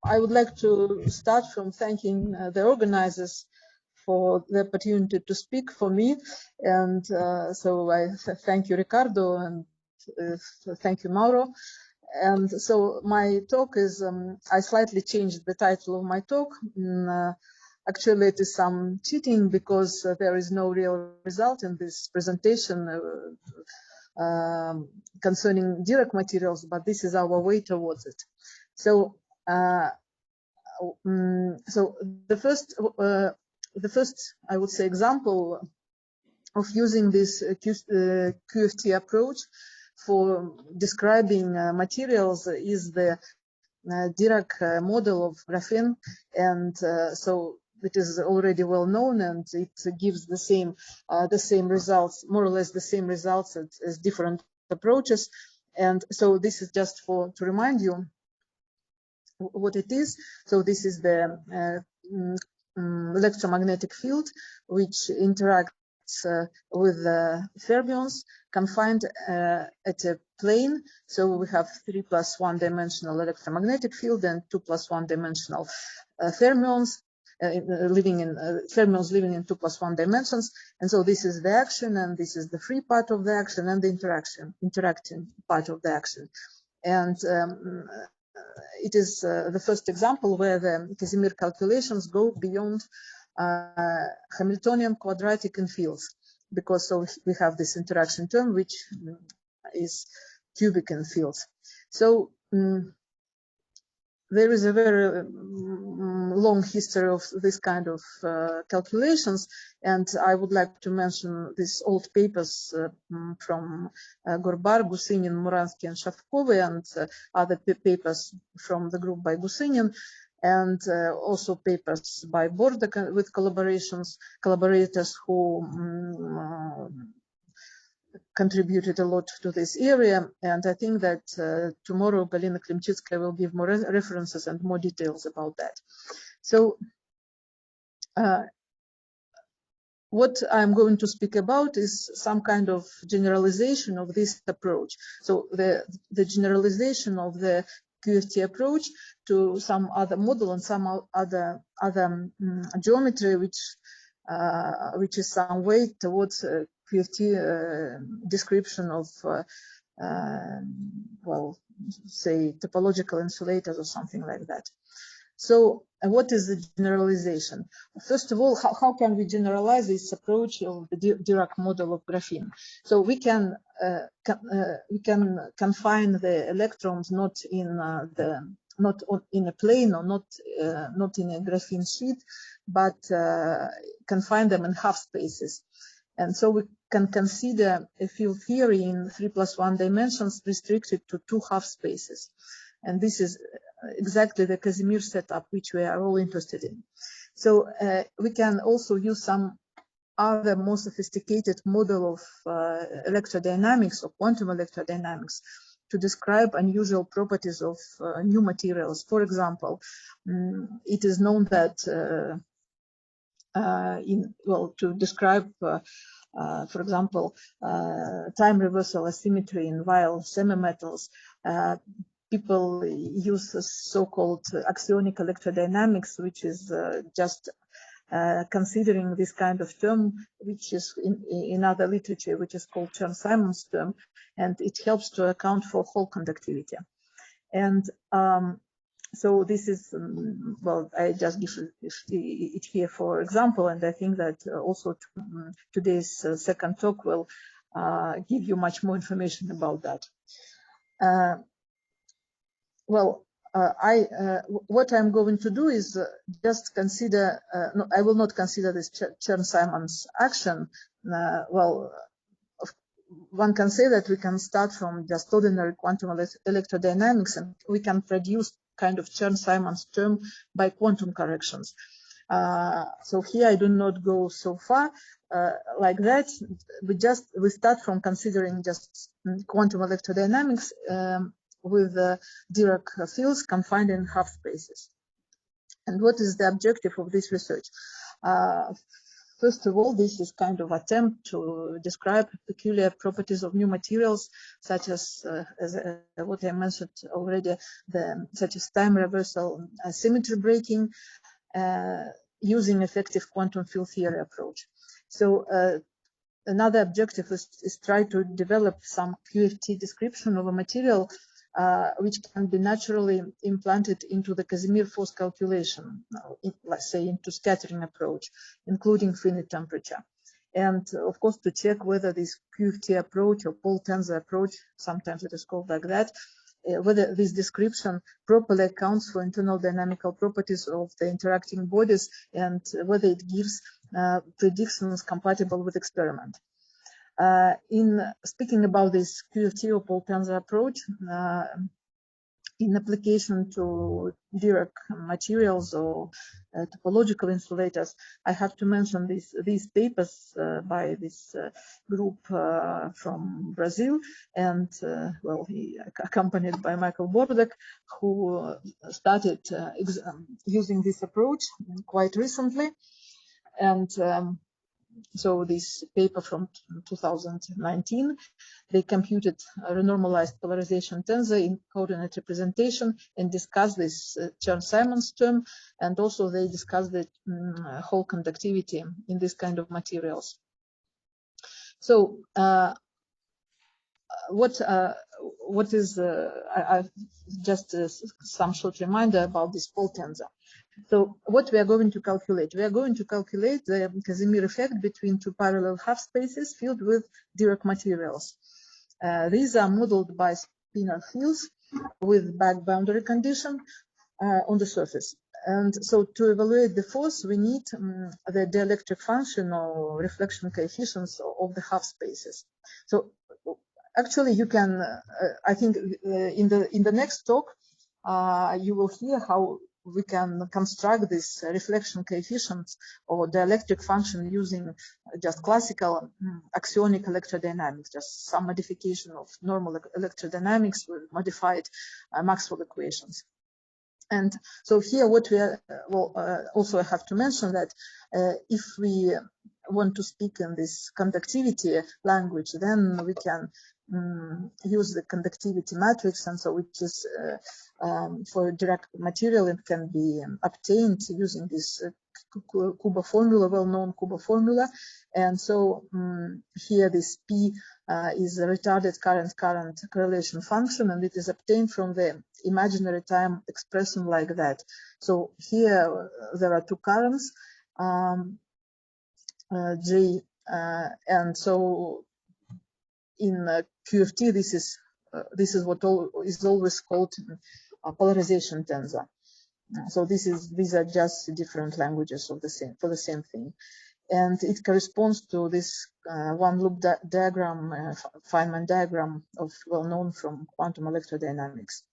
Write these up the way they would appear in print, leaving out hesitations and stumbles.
I would like to start from thanking the organizers for the opportunity to speak for me. And so I thank you, Ricardo, and thank you, Mauro. And so my talk is, I slightly changed the title of my talk. Actually, it is some cheating because there is no real result in this presentation concerning Dirac materials, but this is our way towards it. So, the first, I would say, example of using this QFT approach for describing materials is the Dirac model of graphene, and so it is already well known, and it gives the same results, more or less the same results as different approaches. And so this is just to remind you what it is. So this is the electromagnetic field which interacts with fermions confined at a plane. So we have 3 + 1 dimensional electromagnetic field and 2 + 1 dimensional fermions living in 2 + 1 dimensions. And so this is the action, and this is the free part of the action, and the interacting part of the action. And it is the first example where the Casimir calculations go beyond Hamiltonian quadratic in fields, because so we have this interaction term which is cubic in fields. So there is a very long history of this kind of calculations, and I would like to mention these old papers from Gorbar, Gusynin, Muransky, and Shavkovy, and other papers from the group by Gusynin, and also papers by Borda with collaborators who contributed a lot to this area. And I think that tomorrow Galina Klimchitskaya will give more references and more details about that. So what I'm going to speak about is some kind of generalization of this approach. So the generalization of the QFT approach to some other model and some other geometry, which is some way towards QFT description of, well, say topological insulators or something like that. So what is the generalization? First of all, how can we generalize this approach of the Dirac model of graphene? So we can confine the electrons not in a plane, or not in a graphene sheet, but confine them in half spaces. And so we can consider a field theory in 3 + 1 dimensions restricted to 2 half spaces. And this is exactly the Casimir setup, which we are all interested in. So we can also use some other more sophisticated model of electrodynamics or quantum electrodynamics to describe unusual properties of new materials. For example, it is known that to describe, for example, time reversal asymmetry in vial semimetals, people use so-called axionic electrodynamics, which is just considering this kind of term, which is in other literature, which is called Chern-Simons term, and it helps to account for Hall conductivity. And so this is, well, I just give it here for example, and I think that also today's second talk will give you much more information about that. What I'm going to do is just consider, no, I will not consider this Chern-Simons action. One can say that we can start from just ordinary quantum electrodynamics, and we can produce kind of Chern-Simons term by quantum corrections. So here I do not go so far like that. We start from considering just quantum electrodynamics with Dirac fields confined in half spaces. And what is the objective of this research? First of all, this is kind of attempt to describe peculiar properties of new materials, such as what I mentioned already, such as time reversal, symmetry breaking, using effective quantum field theory approach. So another objective is try to develop some QFT description of a material which can be naturally implanted into the Casimir force calculation, let's say into scattering approach, including finite temperature. And of course, to check whether this QFT approach or Paul tensor approach, sometimes it is called like that, whether this description properly accounts for internal dynamical properties of the interacting bodies and whether it gives predictions compatible with experiment. In speaking about this QFT or Paul tensor approach, in application to Dirac materials or topological insulators, I have to mention these papers by this group from Brazil, and well, he accompanied by Michael Bordek, who started using this approach quite recently. And so this paper from 2019, they computed a renormalized polarization tensor in coordinate representation and discussed this Chern-Simons term, and also they discussed the whole conductivity in this kind of materials. So what is just some short reminder about this Paul tensor. So what we are going to calculate? We are going to calculate the Casimir effect between two parallel half spaces filled with Dirac materials. These are modeled by spinor fields with back boundary condition on the surface. And so to evaluate the force, we need the dielectric function or reflection coefficients of the half spaces. So actually you can, I think in the next talk, you will hear how we can construct this reflection coefficients or dielectric function using just classical axionic electrodynamics, just some modification of normal electrodynamics with modified Maxwell equations. And so here what we are, also I have to mention that if we want to speak in this conductivity language, then we can use the conductivity matrix, and so which is for direct material, it can be obtained using this Kuba formula, well-known Kuba formula. And so here this P is a retarded current correlation function, and it is obtained from the imaginary time expression like that. So here there are two currents, J, and so in QFT, this is what is always called a polarization tensor. So these are just different languages of for the same thing, and it corresponds to this one loop diagram, Feynman diagram of well-known from quantum electrodynamics.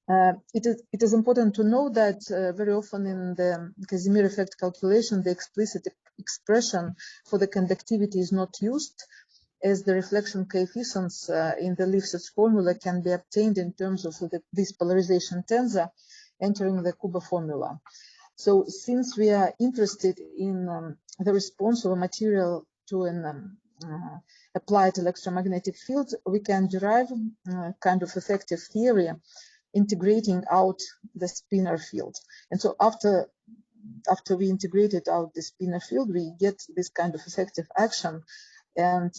It is important to know that very often in the Casimir effect calculation, the explicit expression for the conductivity is not used, as the reflection coefficients in the Lifshitz formula can be obtained in terms of this polarization tensor entering the Kuba formula. So since we are interested in the response of a material to an applied electromagnetic field, we can derive kind of effective theory integrating out the spinor field. And so after we integrated out the spinor field, we get this kind of effective action. And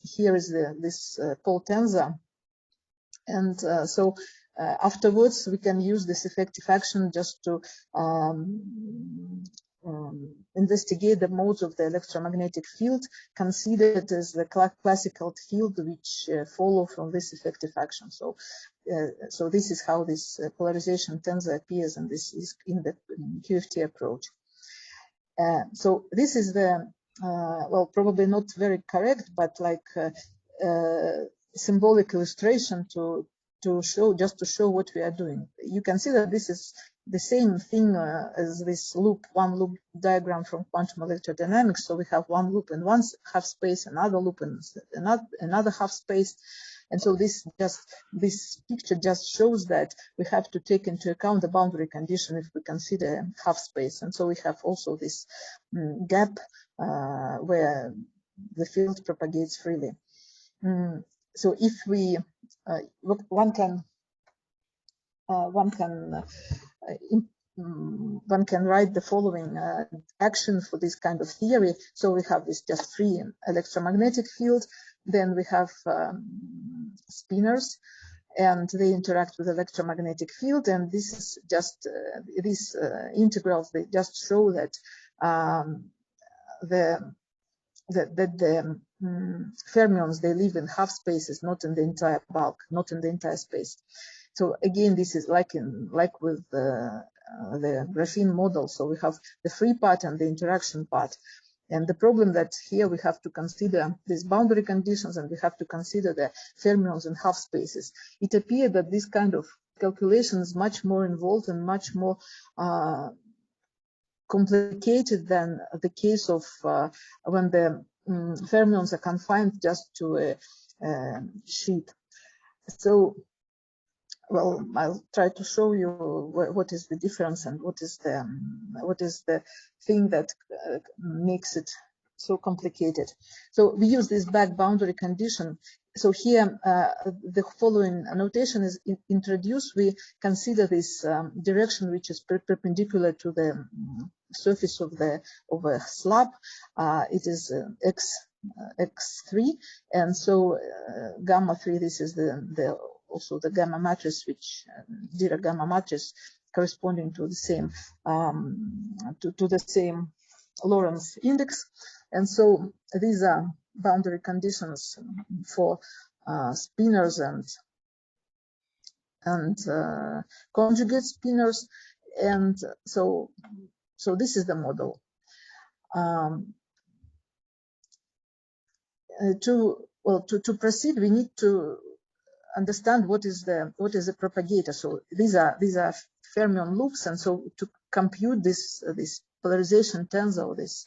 here is this Paul tensor. And so afterwards, we can use this effective action just to investigate the modes of the electromagnetic field considered as the classical field which follow from this effective action. So, so this is how this polarization tensor appears, and this is in the QFT approach. So this is the well, probably not very correct, but like symbolic illustration to show what we are doing. You can see that this is the same thing as this loop, one loop diagram from quantum electrodynamics. So we have one loop in one half space, another loop in another half space. And so this picture just shows that we have to take into account the boundary condition if we consider half space. And so we have also this gap where the field propagates freely. So if we, one can write the following action for this kind of theory. So we have this just free electromagnetic field. Then we have spinors, and they interact with electromagnetic field. And this is just these integrals. They just show that the fermions, they live in half spaces, not in the entire bulk, not in the entire space. So again, this is like with the graphene model. So we have the free part and the interaction part. And the problem that here we have to consider these boundary conditions, and we have to consider the fermions in half spaces. It appears that this kind of calculation is much more involved and much more complicated than the case of when the fermions are confined just to a sheet. So, well, I'll try to show you what is the difference and what is the thing that makes it so complicated. So we use this back boundary condition. So here the following notation is introduced. We consider this direction which is perpendicular to the surface of a slab. It is x3, and so gamma 3. This is also the gamma matrix, which Dirac gamma matrix, corresponding to the same to the same Lorentz index. And so these are boundary conditions for spinors and conjugate spinors. And so this is the model. To proceed, we need to understand what is the propagator. So these are fermion loops, and so to compute this polarization tensor, this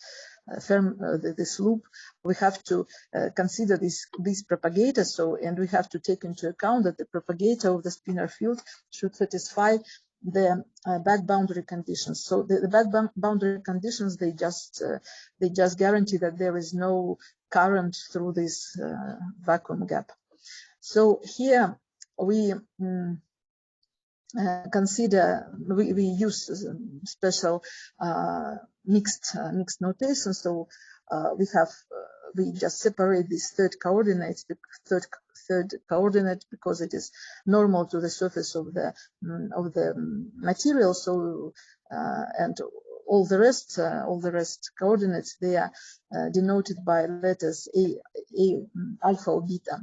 loop, we have to consider these propagators. So, and we have to take into account that the propagator of the spinor field should satisfy the back boundary conditions. So the back boundary conditions, they just guarantee that there is no current through this vacuum gap. So here we we use special mixed notation. So we just separate this third coordinate because it is normal to the surface of the material. So and all the rest coordinates, they are denoted by letters A, alpha or beta.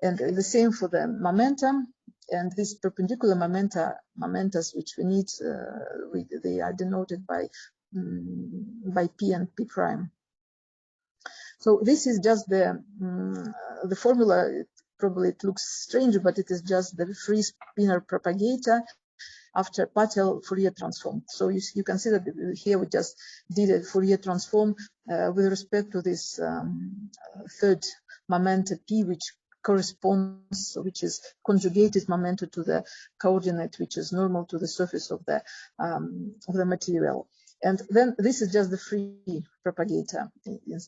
And the same for the momentum, and these perpendicular momentas which we need, they are denoted by P and P prime. So this is just the formula. Probably it looks strange, but it is just the free spinor propagator after partial Fourier transform. So you can see that here we just did a Fourier transform with respect to this third momenta P, which corresponds, which is conjugated momenta to the coordinate which is normal to the surface of the material. And then this is just the free propagator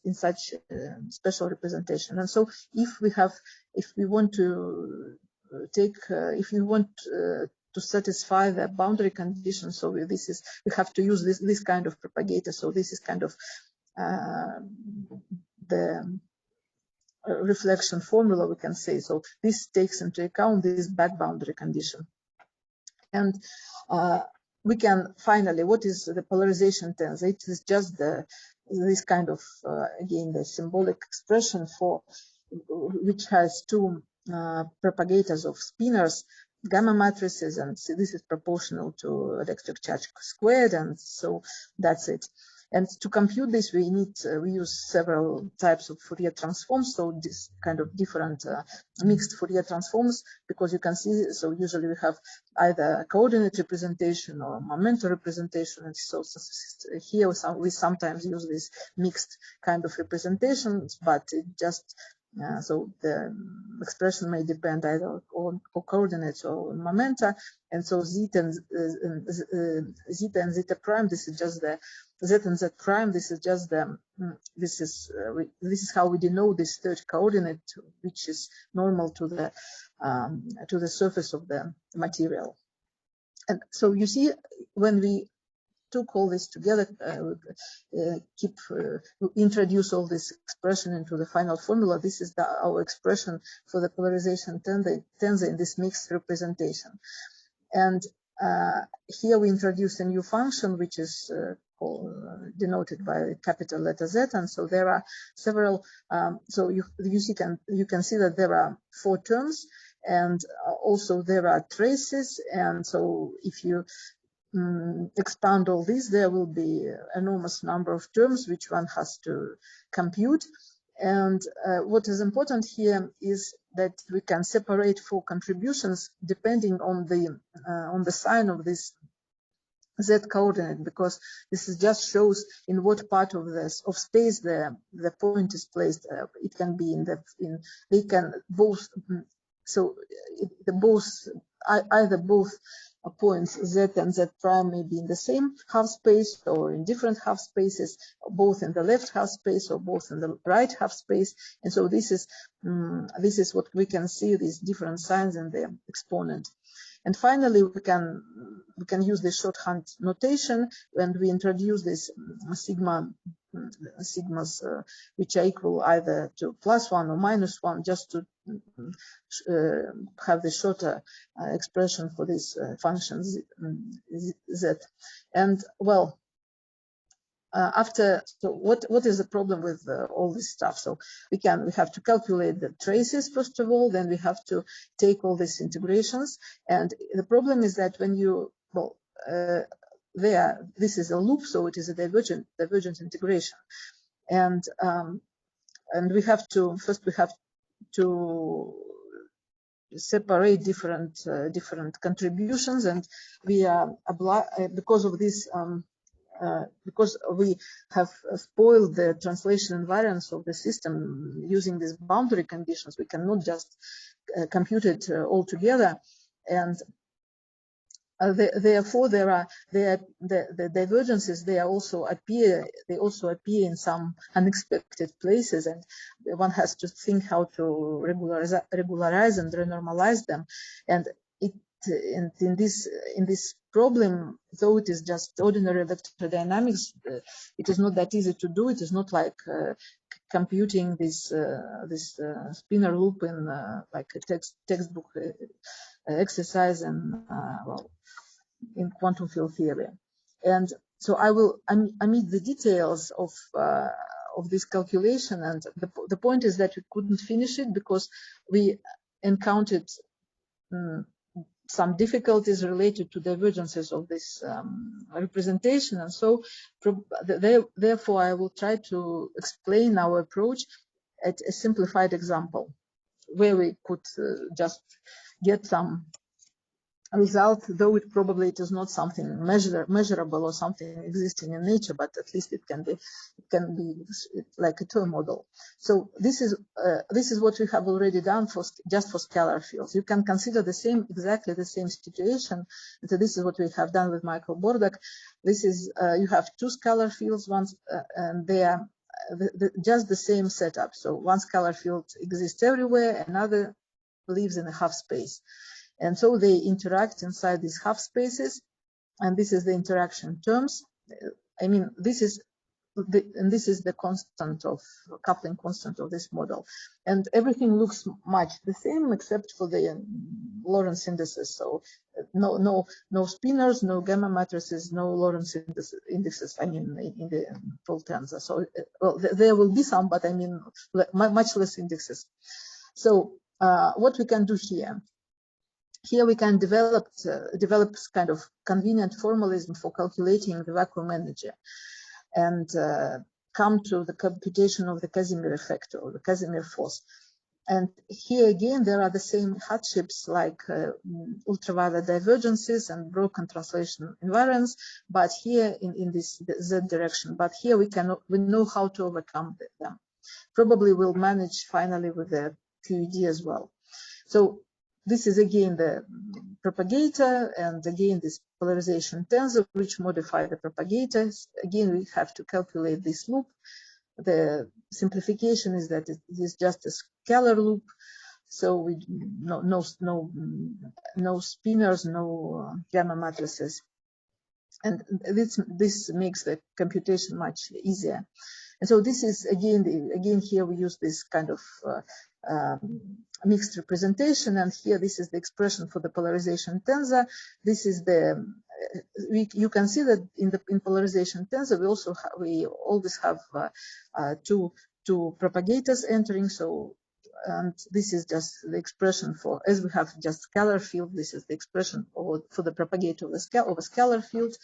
in such special representation. And so if we want to satisfy the boundary conditions, so we have to use this kind of propagator. So this is kind of the reflection formula, we can say. So this takes into account this back boundary condition. And we can finally, what is the polarization tensor? It is just this kind of, again, the symbolic expression for which has two propagators of spinors, gamma matrices, and so this is proportional to electric charge squared, and so that's it. And to compute this, we use several types of Fourier transforms. So this kind of different mixed Fourier transforms, because you can see, so usually we have either a coordinate representation or momentum representation. And so here we sometimes use this mixed kind of representations, but it just so the expression may depend either on coordinates or momenta, and so zeta and zeta prime. This is just the z and z prime. This is just the this is how we denote this third coordinate, which is normal to the surface of the material. And so you see, when we took all this together, introduce all this expression into the final formula. This is our expression for the polarization tensor in this mixed representation. And here we introduce a new function, which is denoted by capital letter Z. And so there are several. So you can see that there are 4 terms, and also there are traces. And so if you expand all this, there will be an enormous number of terms which one has to compute. And what is important here is that we can separate 4 contributions depending on the sign of this z coordinate, because this is just shows in what part of space the point is placed. It can be they can both. So either both points z and z prime may be in the same half space or in different half spaces, both in the left half space or both in the right half space. And so this is what we can see, these different signs in the exponent. And finally, we can use the shorthand notation when we introduce this sigmas which are equal either to +1 or -1, just to have the shorter expression for this function z. And well, so what is the problem with all this stuff? So we have to calculate the traces first of all, then we have to take all these integrations. And the problem is that when you this is a loop, so it is a divergent integration, and we have to separate different contributions, and we are because of this. Because we have spoiled the translation invariance of the system using these boundary conditions, we cannot just compute it all together. And therefore, the divergences. They also appear in some unexpected places, and one has to think how to regularize and renormalize them. And in this problem, though it is just ordinary electrodynamics, it is not that easy to do. It is not like computing this spinor loop in like a textbook exercise and in quantum field theory. And so I will omit the details of this calculation. And the point is that we couldn't finish it because we encountered some difficulties related to divergences of this representation. And so therefore I will try to explain our approach at a simplified example where we could just get some result, though it is not something measurable or something existing in nature, but at least it can be like a toy model. So this is what we have already done just for scalar fields. You can consider exactly the same situation. So this is what we have done with Michael Bordak. This is you have 2 scalar fields, and they are just the same setup. So one scalar field exists everywhere, another lives in a half space. And so they interact inside these half spaces, and this is the interaction terms. I mean, this is the constant of coupling constant of this model, and everything looks much the same except for the Lorentz indices. So no spinors, no gamma matrices, no Lorentz indices. I mean, in the full tensor. So well, there will be some, but I mean much less indexes. So what we can do here? Here we can develop kind of convenient formalism for calculating the vacuum energy. and come to the computation of the Casimir effect or the Casimir force. And here again, there are the same hardships like ultraviolet divergences and broken translation invariance, but here in this Z direction. But here we know how to overcome them. Probably we'll manage finally with the QED as well. So this is again the propagator, and again this polarization tensor which modify the propagators. Again, we have to calculate this loop. The simplification is that it is just a scalar loop, so we no spinors, no gamma matrices, and this makes the computation much easier. And so this is again here we use this kind of mixed representation, and here this is the expression for the polarization tensor. This is the you can see that in polarization tensor we always have two propagators entering. So and this is just the expression for, as we have just scalar field, this is the expression for the propagator of a scalar field.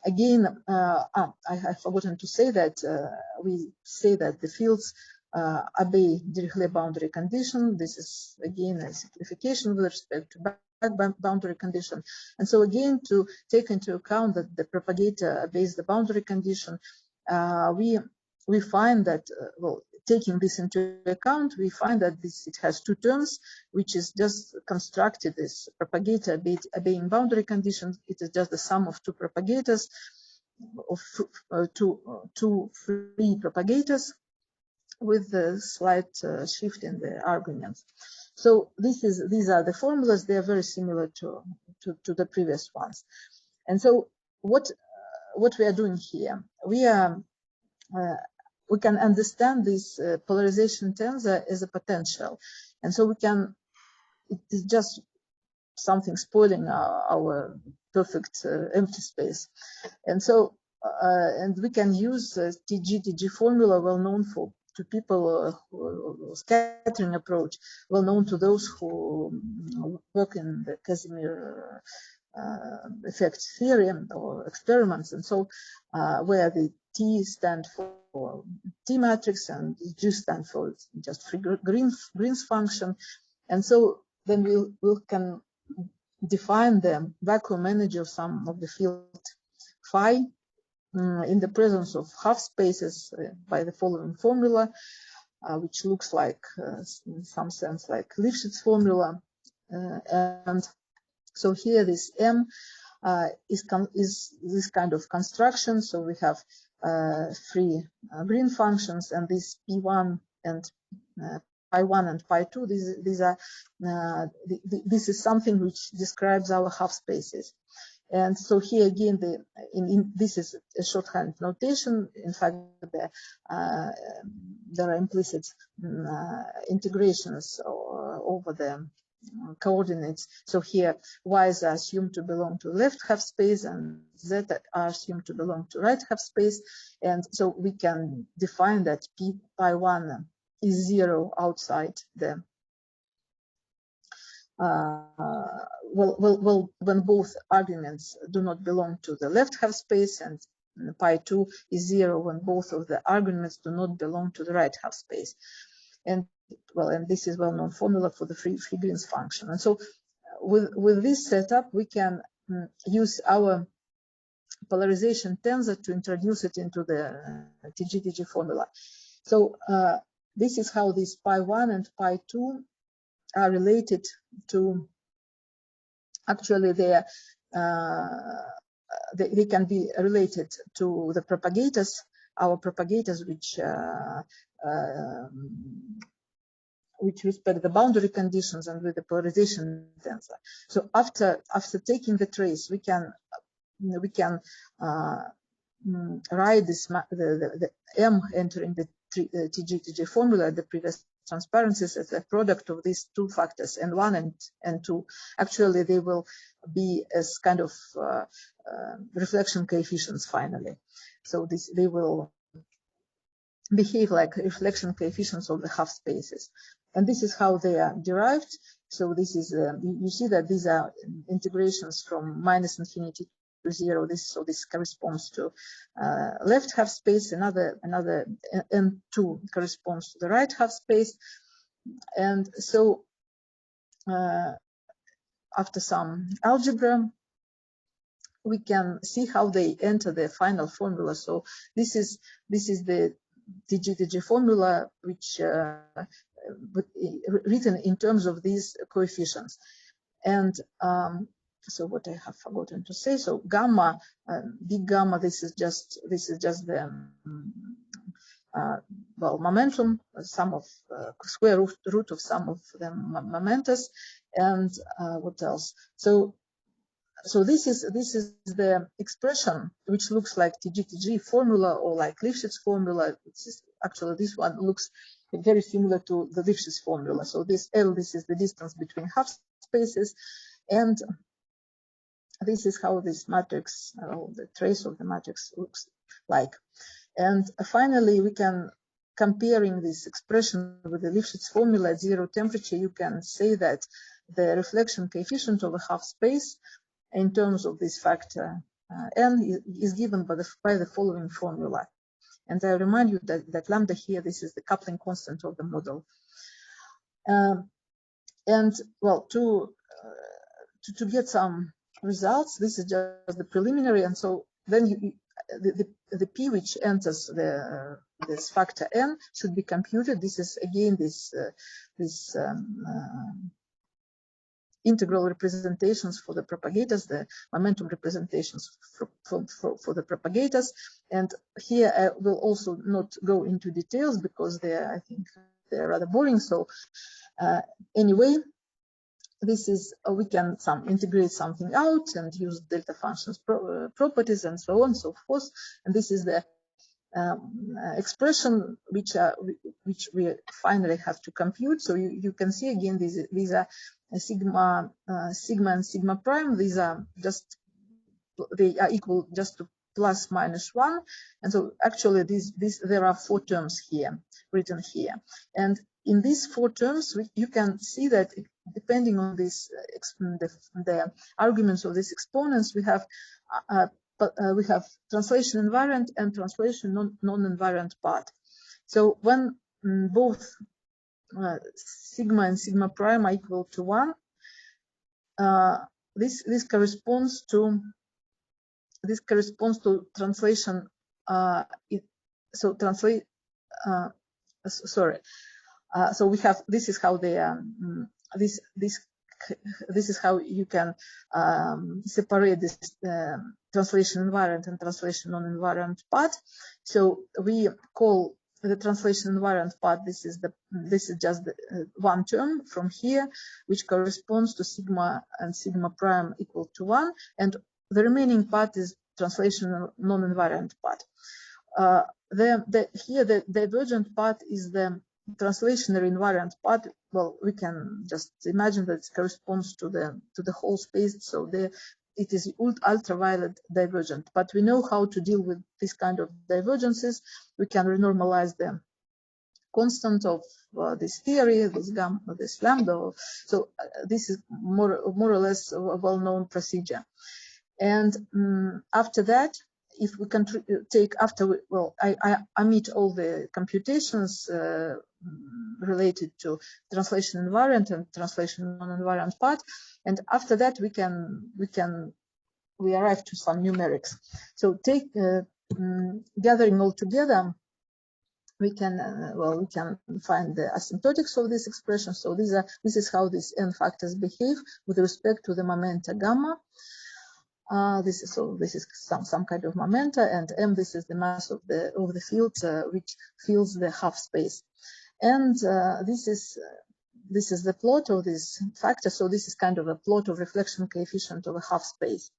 Again, I have forgotten to say that we say that the fields obey Dirichlet boundary condition. This is again a simplification with respect to back boundary condition. And so again, to take into account that the propagator obeys the boundary condition, we find that, well, taking this into account, we find that it has two terms, which is just constructed as propagator obeying boundary conditions. It is just the sum of two propagators, of two free propagators, with the slight shift in the arguments. So these are the formulas. They are very similar to the previous ones. And so what we are doing here, we can understand this polarization tensor as a potential, and so it is just something spoiling our perfect empty space. And so and we can use TG formula, well known to people who scattering approach, well known to those who work in the Casimir effect theory or experiments. And so where the T stand for T matrix and G stand for just free Green's function. And so then we can define the vacuum energy of some of the field phi in the presence of half spaces by the following formula, which looks like, in some sense, like Lifshitz formula. And so here this M is this kind of construction. So we have three Green functions, and this P1 and pi1 and pi2. This is something which describes our half spaces. And so here again, this is a shorthand notation. In fact, there are implicit integrations over the coordinates. So here, y's are assumed to belong to the left half space, and z are assumed to belong to right half space. And so we can define that pi1 is 0 outside the when both arguments do not belong to the left half space, and pi2 is 0 when both of the arguments do not belong to the right half space. And this is well-known formula for the free Green's function. And so with this setup, we can use our polarization tensor to introduce it into the TG formula. So this is how these pi1 and pi2 are related to, actually they can be related to the propagators, our propagators, which respect the boundary conditions and with the polarization tensor. So after taking the trace, we can write this the M entering the TG formula, the previous transparencies, as a product of these two factors, N1 and N2. Actually, they will be as kind of reflection coefficients finally. So they will behave like reflection coefficients of the half spaces. And this is how they are derived. So this is, you see that these are integrations from -infinity 0. So this corresponds to left half space. Another N2 corresponds to the right half space. And so after some algebra, we can see how they enter the final formula. So this is the TG formula, which written in terms of these coefficients. And so what I have forgotten to say, so gamma, big gamma, this is just the well, momentum, sum of square root of sum of the momentas. And what else? So this is the expression which looks like TG formula or like Lifshitz formula. Actually, this one looks very similar to the Lifshitz formula. So this L, this is the distance between half spaces, and this is how this matrix, the trace of the matrix looks like. And finally, we can, comparing this expression with the Lifshitz formula at 0 temperature, you can say that the reflection coefficient of a half space in terms of this factor n is given by the following formula. And I remind you that lambda here, this is the coupling constant of the model. And well, to get some results, this is just the preliminary. And so then the p which enters this factor n should be computed. This is again this integral representations for the propagators, the momentum representations for the propagators. And here I will also not go into details because I think they're rather boring. So anyway, this is, we can integrate something out and use delta functions properties and so on and so forth. And this is the expression which we finally have to compute. So you can see again, these are sigma and sigma prime. These are just, they are equal just to plus minus 1. And so actually there are 4 terms here written here. And in these 4 terms, you can see that depending on this the arguments of these exponents, we have translation invariant and translation non-invariant part. So when both sigma and sigma prime are equal to 1, this corresponds to translation. So we have, this is how they this is how you can separate this translation invariant and translation non-invariant part. So we call the translation invariant part, this is just the one term from here, which corresponds to sigma and sigma prime equal to 1, and the remaining part is translation non-invariant part. Here the divergent part is the translationary invariant part. Well, we can just imagine that it corresponds to the whole space, so it is ultraviolet divergent. But we know how to deal with this kind of divergences. We can renormalize the constant of this theory, this gamma, this lambda. So this is more or less a well-known procedure. And after that, if we can take I meet all the computations related to translation invariant and translation non-invariant part, and after that we arrive to some numerics. So gathering all together, we can find the asymptotics of this expression. So this is how these n factors behave with respect to the momenta gamma. This is some kind of momenta, and m, this is the mass of the field which fills the half space. And this is the plot of this factor. So this is kind of a plot of reflection coefficient of a half space.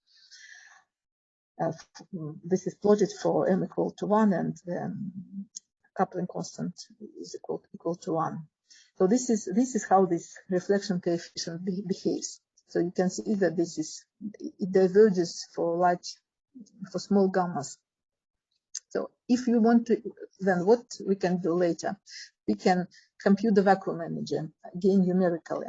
This is plotted for m equal to 1, and the coupling constant is equal to 1. So this is how this reflection coefficient behaves. So you can see that it diverges for small gammas. So if you want to, then what we can do later, we can compute the vacuum energy again numerically.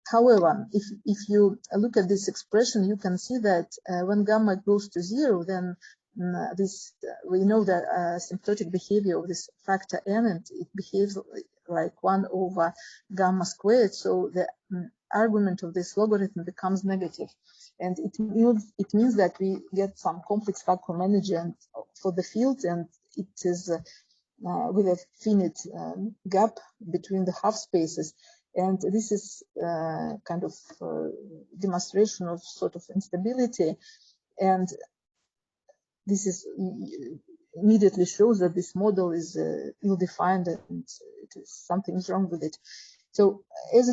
However, if you look at this expression, you can see that when gamma goes to 0, then we know that asymptotic behavior of this factor n, and it behaves like 1 over gamma squared. So the argument of this logarithm becomes negative, and it means that we get some complex vacuum energy for the field, and it is with a finite gap between the half spaces. And this is kind of demonstration of sort of instability, and this is immediately shows that this model is ill-defined and something's wrong with it. So as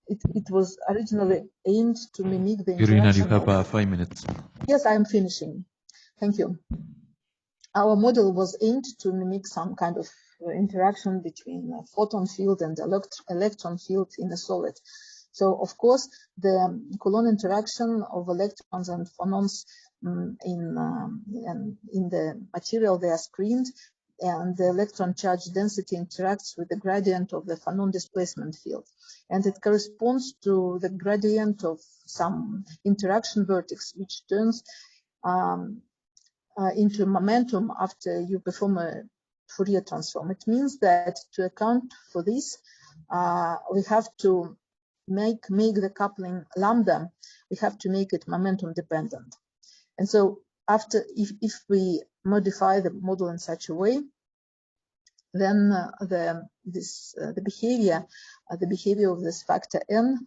it was originally aimed to mimic the Irina, interaction. you have 5 minutes. Yes, I'm finishing. Thank you. Our model was aimed to mimic some kind of interaction between a photon field and electron field in a solid. So, of course, the Coulomb interaction of electrons and phonons in the material, they are screened, and the electron charge density interacts with the gradient of the phonon displacement field. And it corresponds to the gradient of some interaction vertex, which turns into momentum after you perform a Fourier transform. It means that to account for this, we have to make the coupling lambda, we have to make it momentum dependent. And so after, if we modify the model in such a way, then the behavior of this factor n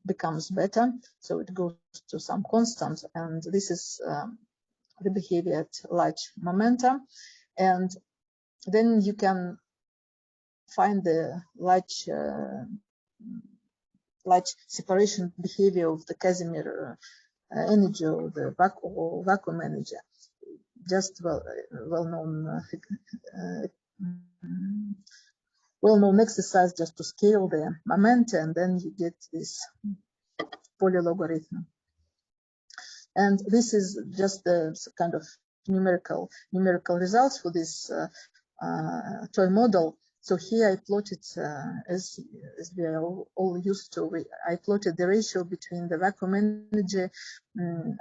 becomes better. So it goes to some constant, and this is the behavior at large momenta, and then you can find the large separation behavior of the Casimir energy or the vacuum energy. Just well-known exercise just to scale the momenta, and then you get this polylogarithm. And this is just the kind of numerical results for this toy model. So here I plotted, as we are all used to, I plotted the ratio between the vacuum energy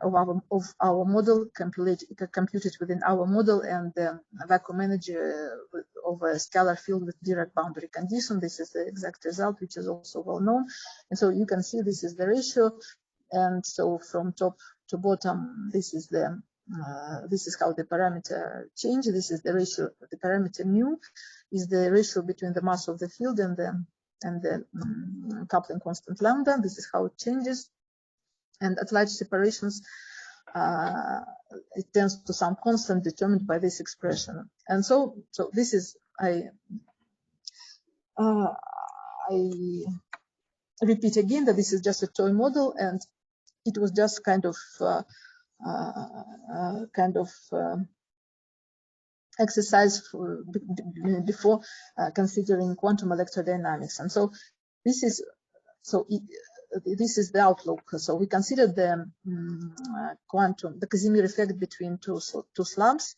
of our model computed within our model and the vacuum energy of a scalar field with Dirac boundary condition. This is the exact result, which is also well known. And so you can see this is the ratio. And so from top to bottom, this is how the parameter changes. This is the ratio. The parameter mu is the ratio between the mass of the field and the coupling constant lambda. This is how it changes. And at large separations, it tends to some constant determined by this expression. And so this is I repeat again that this is just a toy model, and it was just kind of exercise before considering quantum electrodynamics. And so this is the outlook. So we consider the the Casimir effect between two slabs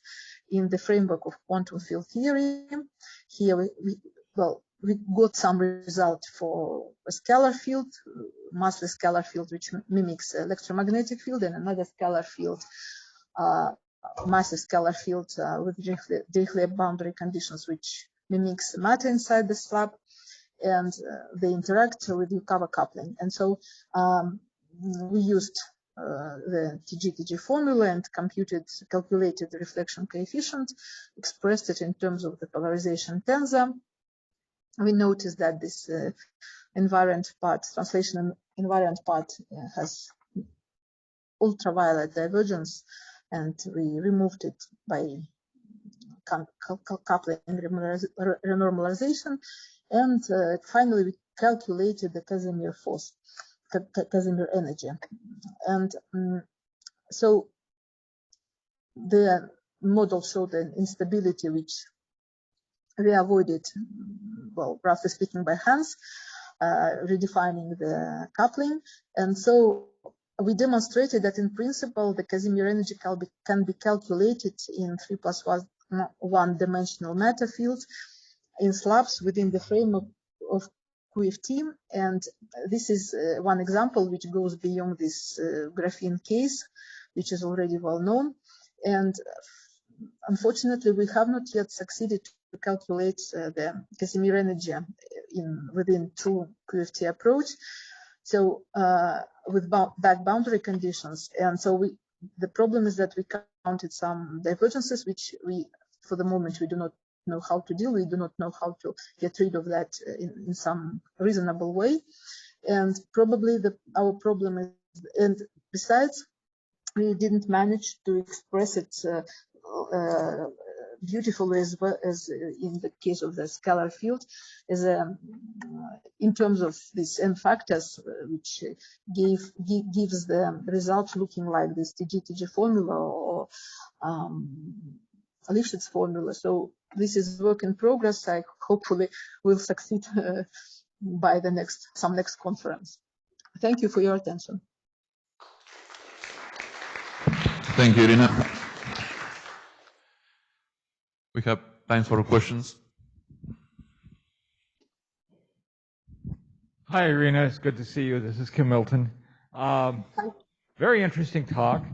in the framework of quantum field theory. Here we got some result for a scalar field, massless scalar field, which mimics electromagnetic field, and another scalar field, massive scalar field with Dirichlet boundary conditions, which mimics matter inside the slab, and they interact with Yukawa coupling. And so we used the TG formula and calculated the reflection coefficient, expressed it in terms of the polarization tensor. We noticed that this invariant part, translation invariant part, has ultraviolet divergence, and we removed it by coupling renormalization. And finally, we calculated the Casimir force, Casimir energy. And so the model showed an instability which we avoided, well, roughly speaking, by hands, redefining the coupling. And so we demonstrated that in principle, the Casimir energy can be calculated in 3+1 dimensional matter fields in slabs within the frame of QFT. And this is one example which goes beyond this graphene case, which is already well known. And unfortunately, we have not yet succeeded to calculate the Casimir energy within true QFT approach. So with back boundary conditions. And so the problem is that we counted some divergences, which for the moment, we do not know how to deal. We do not know how to get rid of that in some reasonable way. And probably our problem is, and besides, we didn't manage to express it beautifully as well as in the case of the scalar field, as in terms of these n factors, which gives the result looking like this TG formula or Lifshitz formula. So this is work in progress. I hopefully will succeed by some next conference. Thank you for your attention. Thank you, Irina. We have time for questions. Hi, Irina. It's good to see you. This is Kim Milton. Very interesting talk.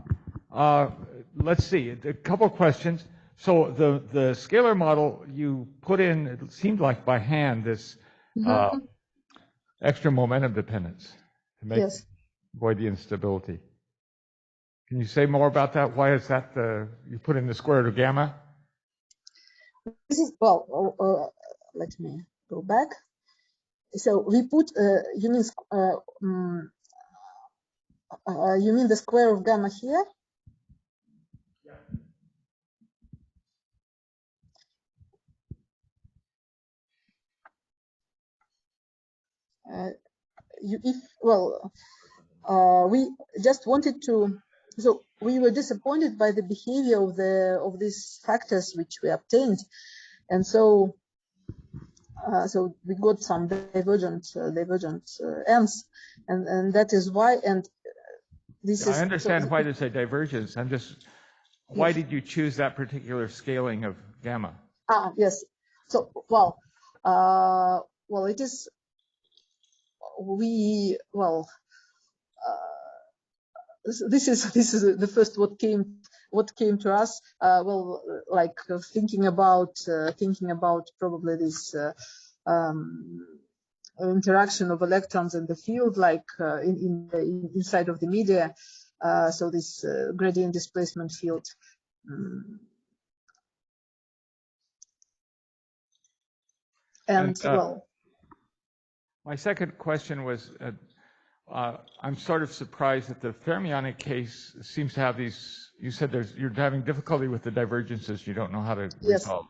Let's see, a couple of questions. So the scalar model you put in, it seemed like by hand, this extra momentum dependence to avoid the instability. Can you say more about that? Why is that you put in the square root of gamma? This is, let me go back. So we put, you mean the square of gamma here? We just wanted to, so we were disappointed by the behavior of these factors which we obtained, and so so we got some divergent ends, and that is why. And this is. I understand why there's a divergence. I'm just, why did you choose that particular scaling of gamma? Yes. So it is. This is the first what came to us. Thinking about probably this interaction of electrons in the field, like inside of the media. So this gradient displacement field. My second question was, I'm sort of surprised that the fermionic case seems to have these, you said you're having difficulty with the divergences you don't know how to resolve.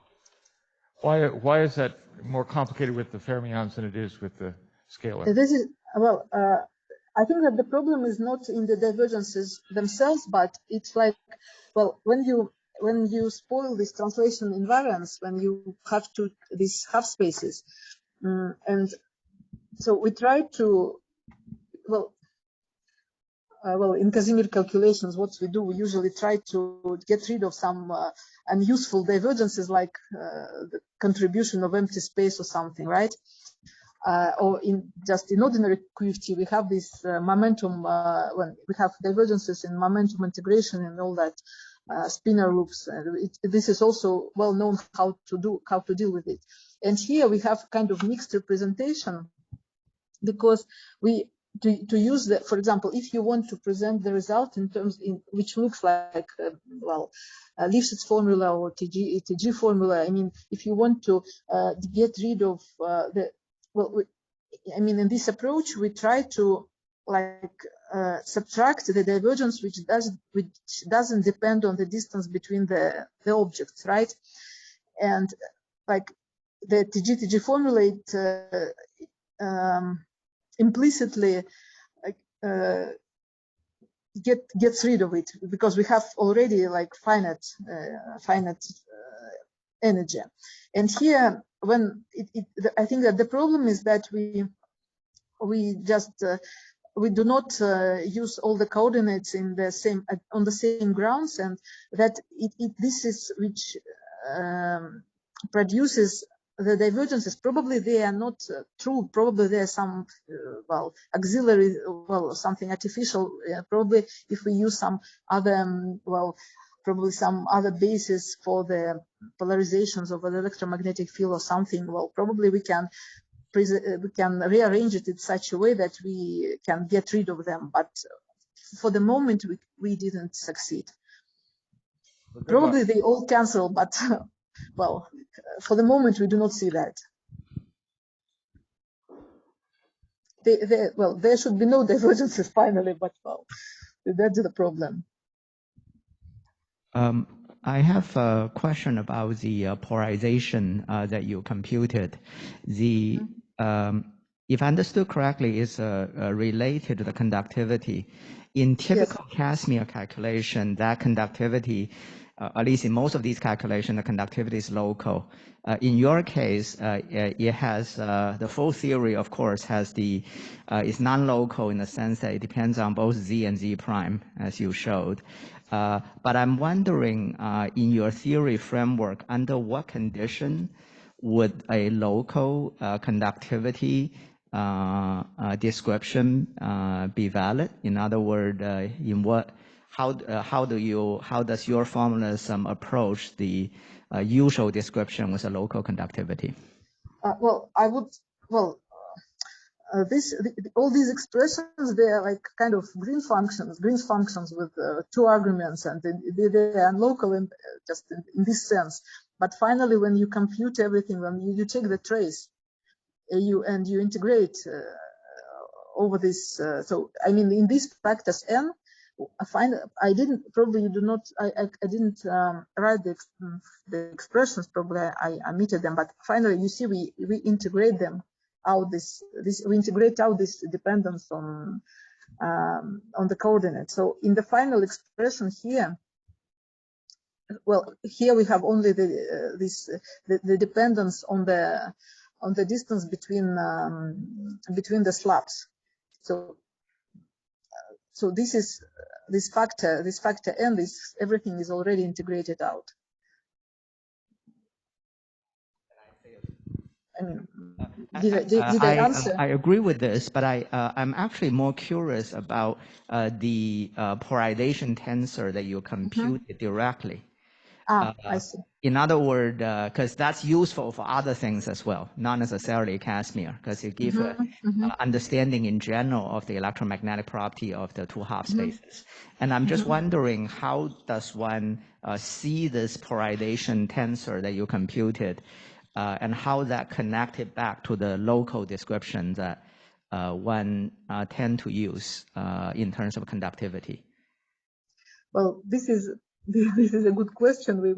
Why is that more complicated with the fermions than it is with the scalar? This is, I think that the problem is not in the divergences themselves, but it's like, when you spoil this translation invariance, when you have these half spaces, and so we try to, in Casimir calculations, what we do, we usually try to get rid of some unuseful divergences, like the contribution of empty space or something, right? Or in ordinary QFT, we have this momentum, when we have divergences in momentum integration and all that spinor loops. This is also well known how to deal with it. And here we have kind of mixed representation, because to use the, for example, if you want to present the result in terms which looks like Lifshitz formula or TG formula. I mean, if you want to get rid of in this approach we try to subtract the divergence which doesn't depend on the distance between the objects, right? And like the TG formula, it implicitly gets rid of it, because we have already like finite energy. And here, I think that the problem is that we do not use all the coordinates on the same grounds, and that this is which produces the divergences, probably they are not true. Probably there are some, well, auxiliary, well, something artificial. Probably if we use some other, well, probably some other basis for the polarizations of an electromagnetic field or something, well, probably we can rearrange it in such a way that we can get rid of them. But for the moment, we didn't succeed. Probably they all cancel, but well, for the moment, we do not see that. Well, there should be no divergences finally, but well, that's the problem. I have a question about the polarization that you computed. The if I understood correctly, is related to the conductivity. In typical Casimir calculation, that conductivity, at least in most of these calculations, the conductivity is local. In your case, it has the full theory, of course, has is non-local in the sense that it depends on both z and z prime, as you showed. But I'm wondering, in your theory framework, under what condition would a local conductivity description be valid? In other words, how does your formalism approach the usual description with a local conductivity? Well, I would, well, all these expressions, they are like kind of Green's functions with two arguments, and they are local in, just in this sense. But finally, when you compute everything, when you take the trace, you integrate over this. So I mean, in these factors n, I didn't write the expressions. Probably I omitted them, but finally, you see, we integrate them out. We integrate out this dependence on the coordinate. So in the final expression here, well, here we have only the dependence on the distance between the slabs. So this factor n, everything is already integrated out. I mean, did I answer? I agree with this, but I'm actually more curious about the polarization tensor that you computed directly. I see. In other words, because that's useful for other things as well, not necessarily Casimir, because it gives understanding in general of the electromagnetic property of the two half spaces. And I'm just wondering, how does one see this polarization tensor that you computed, and how that connected back to the local description that one tend to use in terms of conductivity? Well, this is a good question. We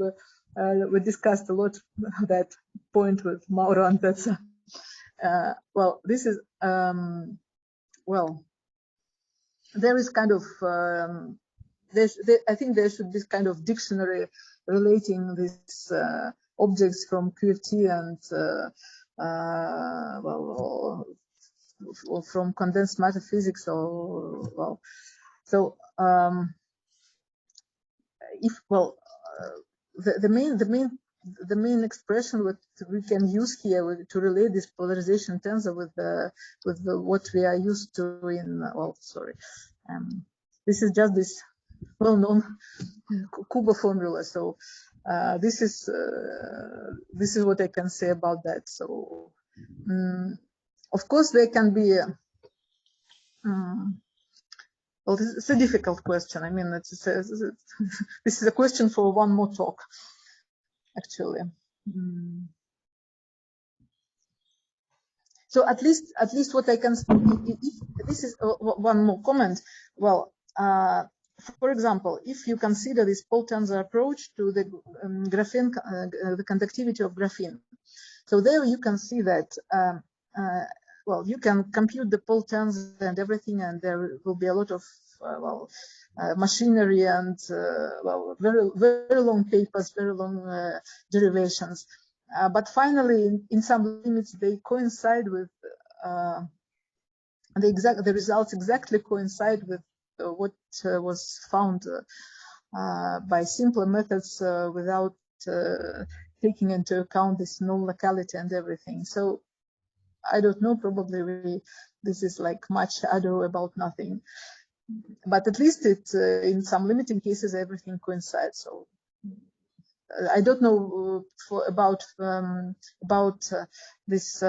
discussed a lot that point with Mauro and Decca. Well, this is well, there is kind of I think there should be kind of dictionary relating these objects from QRT and well, or from condensed matter physics, or well, so the main expression what we can use here to relate this polarization tensor with what we are used to in, well, sorry, this is just this well-known Kubo formula. So this is what I can say about that. So of course there can be well, it's a difficult question. I mean, this is a question for one more talk, actually. So at least what I can, if this is one more comment. Well, for example, if you consider this Paul tensor approach to the graphene, the conductivity of graphene, so there you can see that. Well, you can compute the Paul tensor and everything, and there will be a lot of machinery and well, very long papers, very long derivations. But finally, in some limits, they coincide with the results exactly coincide with what was found by simpler methods without taking into account this null locality and everything. So I don't know, probably this is like much ado about nothing. But at least it, in some limiting cases, everything coincides. So I don't know about this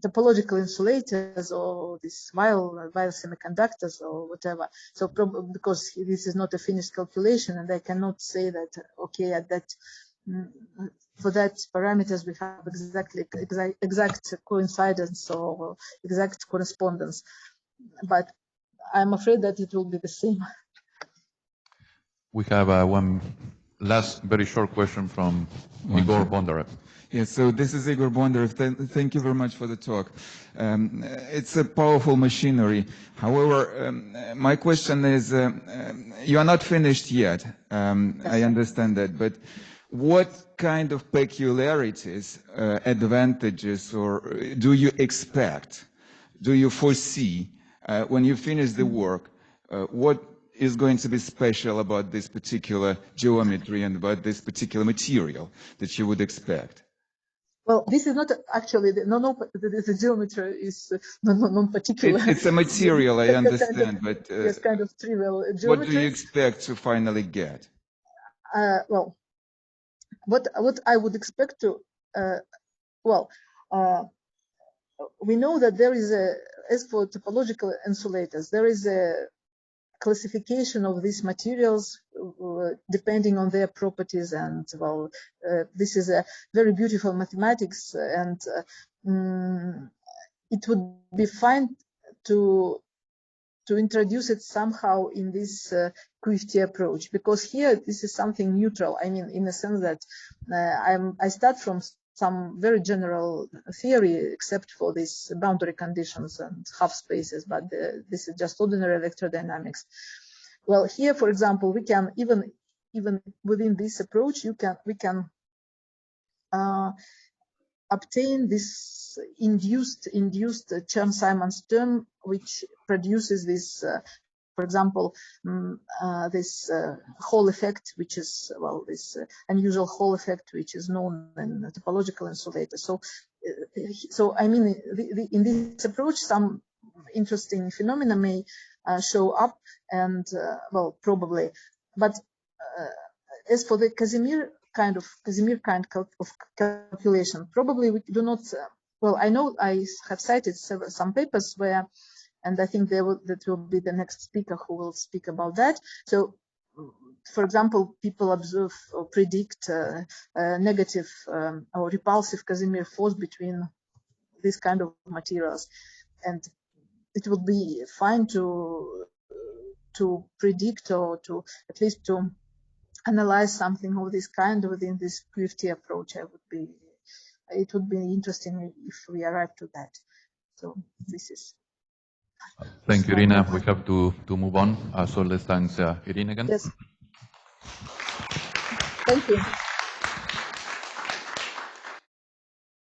topological insulators or these vial semiconductors or whatever. So because this is not a finished calculation, and I cannot say that okay at that for that parameters we have exact coincidence or exact correspondence. But I'm afraid that it will be the same. We have one last very short question from Igor Bondarev. Yes, so this is Igor Bondarev. Thank you very much for the talk. It's a powerful machinery. However, my question is, you are not finished yet. I understand that, but what kind of peculiarities, advantages, or do you expect, do you foresee when you finish the work? What is going to be special about this particular geometry and about this particular material that you would expect? Well, this is not actually the geometry is non-particular. It's a material, I understand, but it's kind of trivial geometry. What do you expect to finally get? Well, what I would expect to, we know that there is as for topological insulators, there is a classification of these materials depending on their properties, and this is a very beautiful mathematics, and it would be fine to introduce it somehow in this QFT approach, because here this is something neutral. I mean, in the sense that I start from some very general theory, except for these boundary conditions and half spaces, but this is just ordinary electrodynamics. Well, here, for example, we can even within this approach, we can obtain this induced Chern-Simons term, which produces this, for example, this Hall effect, which is this unusual Hall effect, which is known in topological insulators. So I mean, in this approach, some interesting phenomena may show up, and probably. But as for the Casimir kind of calculation, probably we do not. I know I have cited some papers where, and I think that will be the next speaker who will speak about that. So, for example, people observe or predict negative or repulsive Casimir force between these kind of materials, and it would be fine to predict or to at least to analyze something of this kind within this QFT approach. It would be interesting if we arrive to that. So this is. Thank you, Irina. We have to move on. So let's thank Irina again. Yes. Thank you.